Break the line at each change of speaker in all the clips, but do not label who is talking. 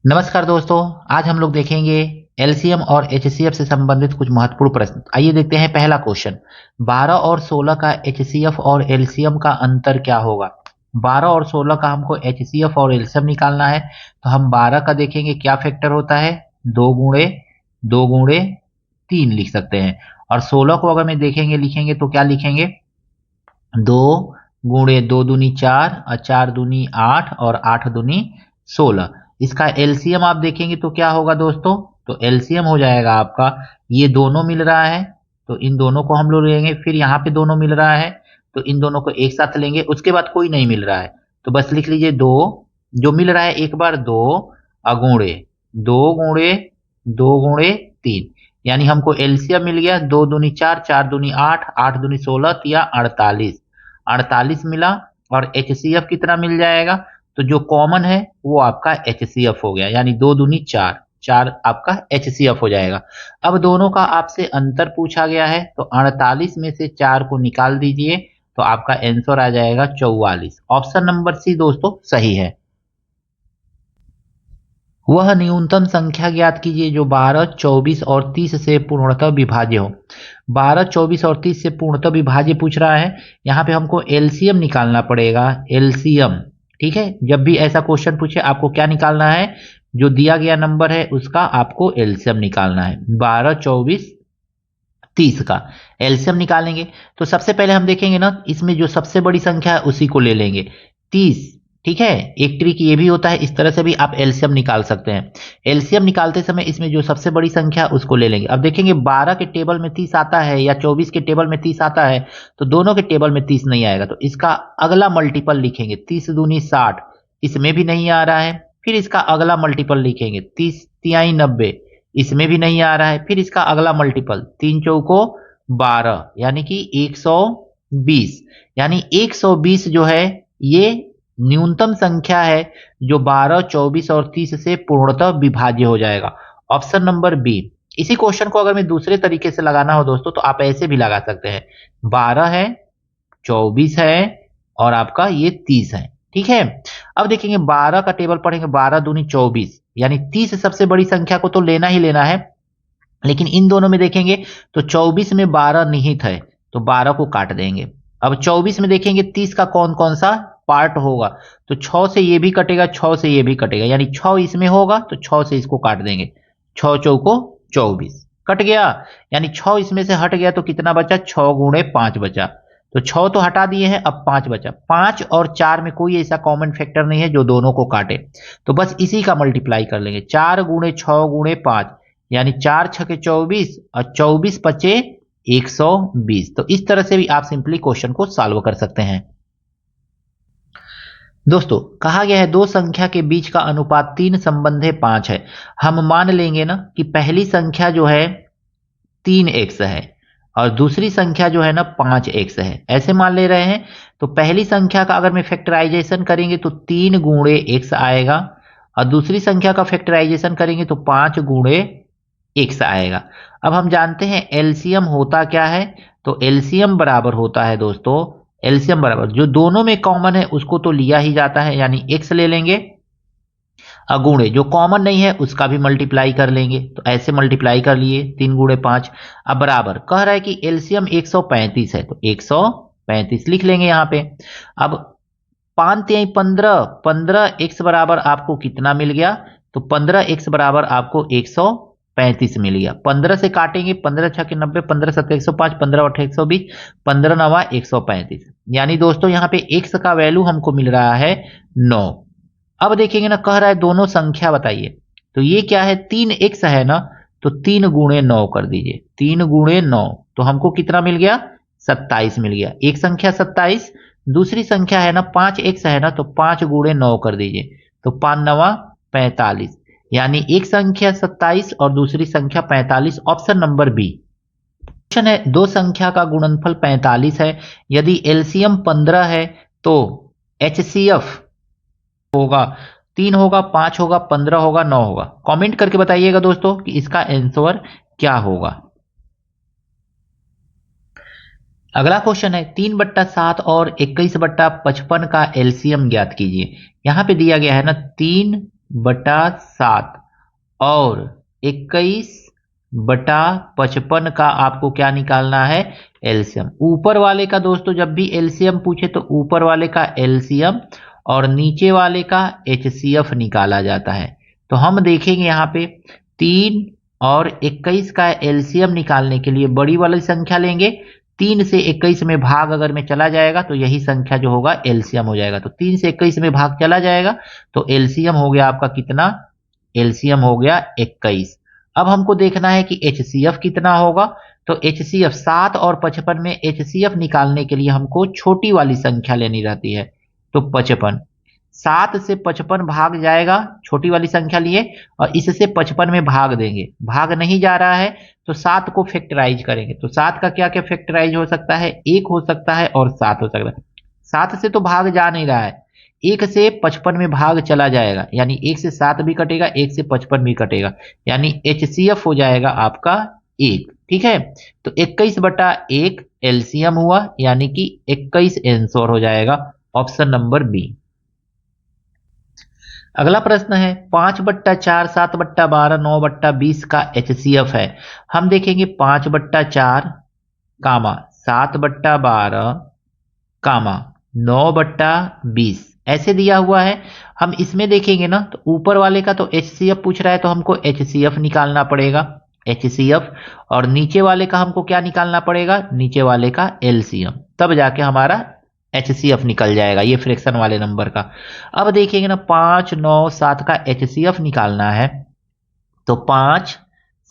नमस्कार दोस्तों। आज हम लोग देखेंगे एलसीएम और एचसीएफ से संबंधित कुछ महत्वपूर्ण प्रश्न। आइए देखते हैं पहला क्वेश्चन। 12 और 16 का एचसीएफ और एलसीएम का अंतर क्या होगा। 12 और 16 का हमको एचसीएफ और एलसीएम निकालना है, तो हम 12 का देखेंगे क्या फैक्टर होता है, 2 गुणे 3 लिख सकते हैं। और 16 को अगर मैं देखेंगे लिखेंगे तो क्या लिखेंगे, 2 गुणे 2 दूनी 4 और 4 दूनी 8 और 8 दूनी 16। इसका एलसीएम आप देखेंगे तो क्या होगा दोस्तों, तो एलसीएम हो जाएगा आपका, ये दोनों मिल रहा है तो इन दोनों को हम लोग लेंगे, फिर यहाँ पे दोनों मिल रहा है तो इन दोनों को एक साथ लेंगे, उसके बाद कोई नहीं मिल रहा है तो बस लिख लीजिए 2। जो मिल रहा है एक बार 2 अगुणे 2 गुणे 3, यानी हमको एलसीएम मिल गया, 2 दूनी 4 4 दूनी 8 8 दूनी 16 या 48। 48 मिला। और एचसीएफ कितना मिल जाएगा, तो जो कॉमन है वो आपका एचसीएफ हो गया, यानी 2 दूनी 4 4 आपका एचसीएफ हो जाएगा। अब दोनों का आपसे अंतर पूछा गया है तो 48 में से 4 को निकाल दीजिए तो आपका आंसर आ जाएगा 44। ऑप्शन नंबर सी दोस्तों सही है। वह न्यूनतम संख्या ज्ञात कीजिए जो 12 24 और 30 से पूर्णतः विभाज्य हो। 12 24 और 30 से पूर्णतः विभाज्य पूछ रहा है, यहाँ पे हमको एलसीएम निकालना पड़ेगा। एलसीएम, ठीक है, जब भी ऐसा क्वेश्चन पूछे आपको क्या निकालना है, जो दिया गया नंबर है उसका आपको एलसीएम निकालना है। 12 24 30 का एलसीएम निकालेंगे तो सबसे पहले हम देखेंगे ना, इसमें जो सबसे बड़ी संख्या है उसी को ले लेंगे 30। ठीक है, एक ट्रिक ये भी होता है, इस तरह से भी आप एलसीएम निकाल सकते हैं। एलसीएम निकालते समय इसमें जो सबसे बड़ी संख्या उसको ले लेंगे। अब देखेंगे 12 के टेबल में 30 आता है या 24 के टेबल में 30 आता है, तो दोनों के टेबल में 30 नहीं आएगा तो इसका अगला मल्टीपल लिखेंगे, 30 दूनी 60, इसमें भी नहीं आ रहा है। फिर इसका अगला मल्टीपल लिखेंगे, 30 तिहाई 90, इसमें भी नहीं आ रहा है। फिर इसका अगला मल्टीपल 3 चौको 12 यानी कि 120, यानी 120 जो है ये न्यूनतम संख्या है जो 12 24 और 30 से पूर्णतः विभाज्य हो जाएगा। Option number B. इसी क्वेश्चन को अगर मैं दूसरे तरीके से लगाना हो दोस्तों तो आप ऐसे भी लगा सकते हैं, 12 है 24 है और आपका ये 30 है। ठीक है, अब देखेंगे 12 का टेबल पढ़ेंगे, 12 दूनी 24, यानी 30 सबसे बड़ी संख्या को तो लेना ही लेना है, लेकिन इन दोनों में देखेंगे तो 24 में 12 निहित है तो 12 को काट देंगे। अब 24 में देखेंगे 30 का कौन कौन सा पार्ट होगा, तो 6 से ये भी कटेगा, 6 से ये भी कटेगा, यानी 6 इसमें होगा तो 6 से इसको काट देंगे, 6 चौको 24 कट गया, यानी 6 इसमें से हट गया तो कितना बचा, 6 गुणे 5 बचा, तो 6 तो हटा दिए हैं, अब 5 बचा। 5 और 4 में कोई ऐसा कॉमन फैक्टर नहीं है जो दोनों को काटे, तो बस इसी का मल्टीप्लाई कर लेंगे, 4 गुणे 6 गुणे 5, यानी 4 छके 24 और 24 पचे 120। तो इस तरह से भी आप सिंपली क्वेश्चन को सॉल्व कर सकते हैं। दोस्तों कहा गया है दो संख्या के बीच का अनुपात 3 संबंधे 5 है। हम मान लेंगे ना कि पहली संख्या जो है 3x है और दूसरी संख्या जो है ना 5x है, ऐसे मान ले रहे हैं। तो पहली संख्या का अगर मैं फैक्टराइजेशन करेंगे तो 3 गुणे x आएगा और दूसरी संख्या का फैक्टराइजेशन करेंगे तो 5 गुणे x आएगा। अब हम जानते हैं एलसीएम होता क्या है, तो एलसीएम बराबर होता है दोस्तों, एलसीएम बराबर जो दोनों में कॉमन है उसको तो लिया ही जाता है, यानी x ले लेंगे, गुणे जो कॉमन नहीं है उसका भी मल्टीप्लाई कर लेंगे, तो ऐसे मल्टीप्लाई कर लिए 3 गुणे 5। अब बराबर कह रहा है कि एलसीएम 135 है तो 135 लिख लेंगे यहाँ पे। अब 5 तिहाई 15, 15x बराबर आपको कितना मिल गया, तो 15x बराबर आपको 135 मिल गया। 15 से काटेंगे, 15 छके 90, 15 सत्ते 105, 15 अठे 120, 15 नवा 135, यानी दोस्तों यहाँ पे x का वैल्यू हमको मिल रहा है 9। अब देखेंगे ना, कह रहा है दोनों संख्या बताइए, तो ये क्या है 3x है ना, तो 3 गुणे 9 कर दीजिए, 3 गुणे 9 तो हमको कितना मिल गया, 27 मिल गया। एक संख्या 27, दूसरी संख्या है ना 5x है ना, तो 5 गुणे 9 कर दीजिए, तो 5 नवा 45, यानी एक संख्या 27 और दूसरी संख्या 45। Option number B. क्वेश्चन है दो संख्या का गुणनफल 45 है, यदि एलसीएम 15 है तो एचसीएफ होगा 3 होगा 5 होगा 15 होगा 9 होगा। कमेंट करके बताइएगा दोस्तों कि इसका आंसर क्या होगा। अगला क्वेश्चन है 3/7 और 21/55 का एलसीएम ज्ञात कीजिए। यहां पे दिया गया है ना 3 21/7 और 21/55 का आपको क्या निकालना है? एलसीएम। ऊपर वाले का दोस्तों जब भी एलसीएम पूछे तो ऊपर वाले का एलसीएम और नीचे वाले का एचसीएफ निकाला जाता है। तो हम देखेंगे यहाँ पे 3 और 21 का एलसीएम निकालने के लिए बड़ी वाली संख्या लेंगे। 3 से 21 में भाग अगर में चला जाएगा तो यही संख्या जो होगा एलसीएम हो जाएगा। तो 3 से 21 में भाग चला जाएगा तो एलसीएम हो गया आपका कितना? एलसीएम हो गया 21। अब हमको देखना है कि एचसीएफ कितना होगा। तो एचसीएफ 7 और 55 में एचसीएफ निकालने के लिए हमको छोटी वाली संख्या लेनी रहती है। तो 55, 7 से 55 भाग जाएगा, छोटी वाली संख्या लिए और इससे 55 में भाग देंगे। भाग नहीं जा रहा है तो 7 को फैक्टराइज करेंगे। तो 7 का क्या क्या फैक्टराइज हो सकता है? 1 हो सकता है और 7 हो सकता है। 7 से तो भाग जा नहीं रहा है, 1 से 55 में भाग चला जाएगा, यानी 1 से 7 भी कटेगा, 1 से 55 भी कटेगा, यानी एचसीएफ हो जाएगा आपका 1। ठीक है, तो 21/1 एलसीएम हुआ, यानी कि 21 आंसर हो जाएगा, ऑप्शन नंबर बी। अगला प्रश्न है 5/4, 7/12, 9/20 का एचसीएफ है। हम देखेंगे 5/4, 7/12, 9/20 ऐसे दिया हुआ है। हम इसमें देखेंगे ना तो ऊपर वाले का तो एचसीएफ पूछ रहा है तो हमको एचसीएफ निकालना पड़ेगा, एचसीएफ, और नीचे वाले का हमको क्या निकालना पड़ेगा? नीचे वाले का एलसीएम, तब जाके हमारा एचसीएफ निकल जाएगा ये फ्रैक्शन वाले नंबर का। अब देखेंगे ना 5, 9, 7 का एचसीएफ निकालना है तो 5,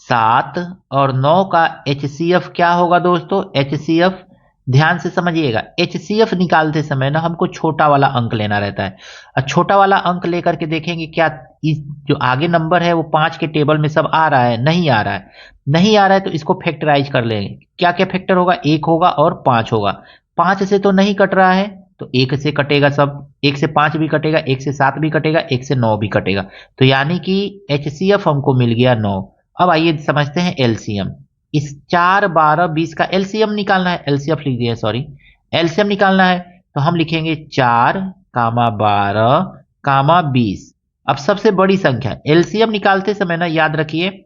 7 और 9 का एचसीएफ क्या होगा दोस्तों? एचसीएफ ध्यान से समझिएगा, एचसीएफ निकालते समय ना हमको छोटा वाला अंक लेना रहता है। और छोटा वाला अंक लेकर के देखेंगे क्या इस जो आगे नंबर है वो 5 के टेबल में सब आ रहा है? नहीं आ रहा है। नहीं आ रहा है तो इसको फैक्टराइज कर लेंगे। क्या क्या फैक्टर होगा? 1 होगा और 5 होगा। 5 से तो नहीं कट रहा है तो 1 से कटेगा सब, 1 से 5 भी कटेगा, 1 से 7 भी कटेगा, 1 से 9 भी कटेगा, तो यानी कि एचसीएफ हमको मिल गया 9। अब आइए समझते हैं एलसीएम। इस 4, 12, 20 का एलसीएम निकालना है, एलसीएफ लिख दिया सॉरी, एलसीएम निकालना है तो हम लिखेंगे 4, 12, 20। अब सबसे बड़ी संख्या एलसीएम निकालते समय ना याद रखिए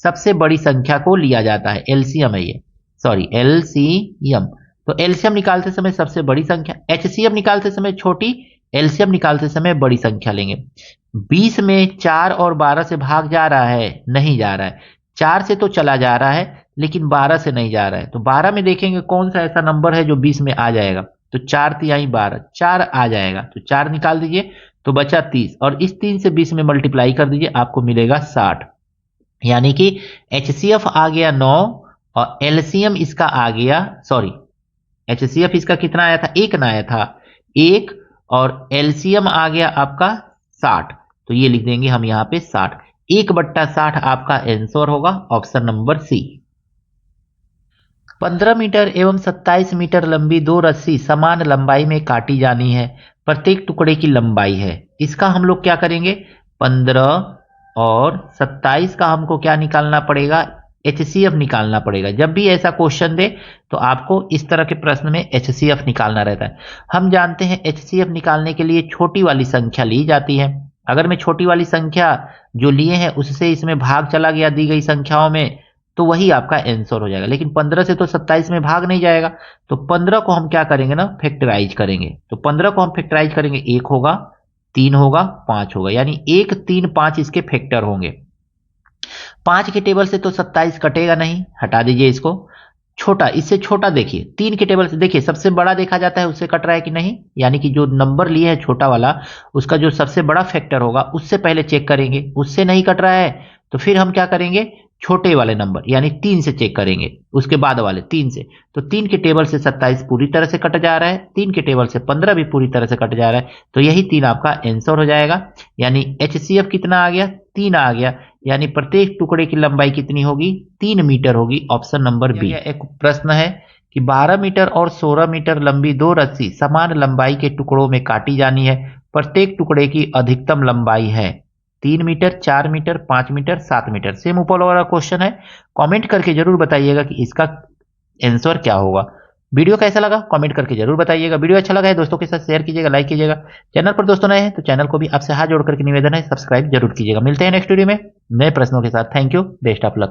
सबसे बड़ी संख्या को लिया जाता है, एलसीएम है ये, सॉरी एलसीएम। तो एलसीएम निकालते समय सबसे बड़ी संख्या, एचसीएफ निकालते समय छोटी, एलसीएम निकालते समय बड़ी संख्या लेंगे। 20 में 4 और 12 से भाग जा रहा है? नहीं जा रहा है। 4 से तो चला जा रहा है लेकिन 12 से नहीं जा रहा है। तो 12 में देखेंगे कौन सा ऐसा नंबर है जो 20 में आ जाएगा, तो 4 तिहाई 12, 4 आ जाएगा, तो 4 निकाल दीजिए तो बचा 30 और इस 3 से 20 में मल्टीप्लाई कर दीजिए आपको मिलेगा 60, यानी कि एचसीएफ आ गया 9 और एलसीएम इसका आ गया, सॉरी एचसीएफ इसका कितना आया था? 1 ना आया था, 1, और एलसीएम आ गया आपका 60, तो ये लिख देंगे हम यहाँ पे 60। 1/60 आपका आंसर होगा, ऑप्शन नंबर सी। 15 मीटर एवं 27 मीटर लंबी 2 रस्सी समान लंबाई में काटी जानी है, प्रत्येक टुकड़े की लंबाई है। इसका हम लोग क्या करेंगे? 15 और 27 का हमको क्या निकालना पड़ेगा? एचसीएफ निकालना पड़ेगा। जब भी ऐसा क्वेश्चन दे तो आपको इस तरह के प्रश्न में एचसीएफ निकालना रहता है। हम जानते हैं एचसीएफ निकालने के लिए छोटी वाली संख्या ली जाती है। अगर मैं छोटी वाली संख्या जो लिए हैं उससे इसमें भाग चला गया दी गई संख्याओं में तो वही आपका आंसर हो जाएगा, लेकिन 15 से तो 27 में भाग नहीं जाएगा, तो 15 को हम क्या करेंगे ना? फैक्टराइज करेंगे। तो 15 को हम फैक्टराइज करेंगे, 1 होगा, 3 होगा, 5 होगा, यानी 1, 3, 5 इसके फैक्टर होंगे। 5 के टेबल से तो 27 कटेगा नहीं, हटा दीजिए इसको। छोटा, इससे छोटा देखिए, 3 के टेबल से देखिए सबसे बड़ा देखा जाता है उससे कट रहा है कि नहीं, यानी कि जो नंबर लिए है छोटा वाला उसका जो सबसे बड़ा फैक्टर होगा उससे पहले चेक करेंगे, उससे नहीं कट रहा है तो फिर हम क्या करेंगे? छोटे वाले नंबर यानी 3 से चेक करेंगे, उसके बाद वाले 3 से। तो 3 के टेबल से 27 पूरी तरह से कट जा रहा है, 3 के टेबल से 15 भी पूरी तरह से कट जा रहा है, तो यही 3 आपका आंसर हो जाएगा। यानी एचसीएफ कितना आ गया? 3 आ गया, यानी प्रत्येक टुकड़े की लंबाई कितनी होगी? 3 मीटर होगी, ऑप्शन नंबर बी। एक प्रश्न है कि 12 मीटर और 16 मीटर लंबी 2 रस्सी समान लंबाई के टुकड़ों में काटी जानी है, प्रत्येक टुकड़े की अधिकतम लंबाई है 3 metre, 4 metre, 5 metre, 7 metre. Same ऊपर वाला क्वेश्चन है, कमेंट करके जरूर बताइएगा कि इसका आंसर क्या होगा। वीडियो कैसा लगा कमेंट करके जरूर बताइएगा। वीडियो अच्छा लगा है दोस्तों के साथ शेयर कीजिएगा, लाइक कीजिएगा। चैनल पर दोस्तों नए हैं तो चैनल को भी आपसे हाथ जोड़ करके निवेदन है, सब्सक्राइब जरूर कीजिएगा। मिलते हैं नेक्स्ट वीडियो में नए प्रश्नों के साथ। Thank you, best of luck.